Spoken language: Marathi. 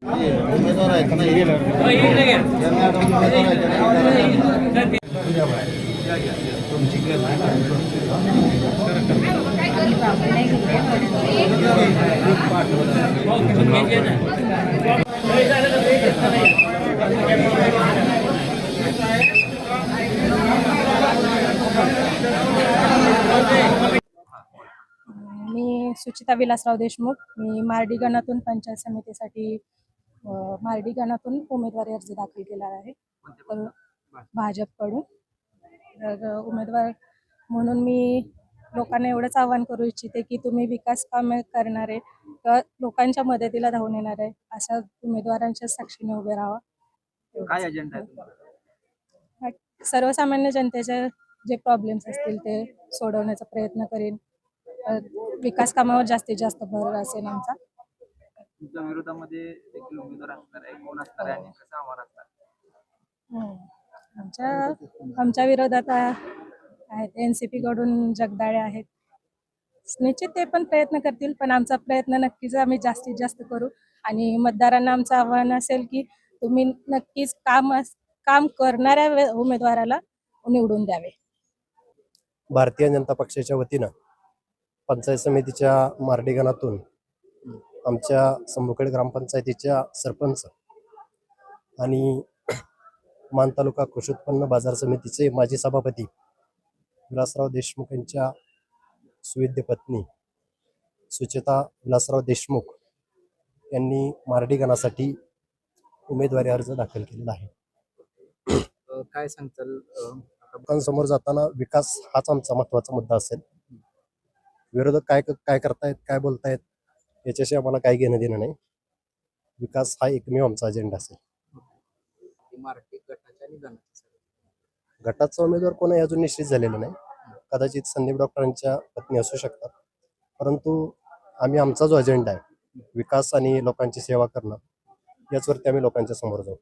उमेदवार आहेत ना हे. यांना आता उमेदवार आहेत ना. तुमची मी सुचिता विलासराव देशमुख. मी मार्डी गणातून पंचायत समितीसाठी मार्डी गणातून उमेदवारी अर्ज दाखल केला आहे तर भाजपकडून. तर उमेदवार म्हणून मी लोकांना एवढंच आवाहन करू इच्छिते की तुम्ही विकास कामे करणारे किंवा लोकांच्या मदतीला धावून येणारे अशा उमेदवारांच्या साक्षीने उभे राहा. काय अजेंडा आहे तुमचा? सर्वसामान्य जनतेचे जे प्रॉब्लेम्स असतील ते सोडवण्याचा प्रयत्न करीन. विकास कामावर जास्तीत जास्त भर असेल आमचा. तुमच्या विरोधामध्ये देखील उमेदवार असणार आहे, कोण असणार आहे आणि कसं आव्हान असणार? आमच्या विरोधात आहेत NCP कडून जगदाळे आहेत. निश्चित ते पण प्रयत्न करतील, पण आमचा प्रयत्न नक्कीच आम्ही जास्तीत जास्त करू. आणि मतदारांना आमचं आव्हान असेल की तुम्ही नक्कीच काम करणाऱ्या उमेदवाराला निवडून द्यावे. भारतीय जनता पक्षाच्या वतीनं पंचायत समितीच्या मार्डी गणातून आमच्या संभुखेड ग्रामपंचायतीच्या सरपंच आणि मान तालुका कृषी उत्पन्न बाजार समितीचे माजी सभापती विलासराव देशमुख यांच्या सुविद्य पत्नी सुचिता विलासराव देशमुख यांनी मार्डी गणासाठी उमेदवारी अर्ज दाखल केलेला आहे. काय सांगताल? लोकांसमोर जाताना विकास हाच आमचा महत्त्वाचा मुद्दा असेल. विरोधक काय करतायत, काय बोलतायत याच्याशी आम्हाला काही घेणं देणं नाही. विकास हा एकमेव आमचा अजेंडा असेल. गटाचा उमेदवार कोणी अजून निश्चित झालेला नाही. कदाचित संदीप डॉक्टरांच्या पत्नी असू शकतात, परंतु आम्ही आमचा जो अजेंडा आहे विकास आणि लोकांची सेवा करणं याचवरती आम्ही लोकांच्या समोर जाऊ.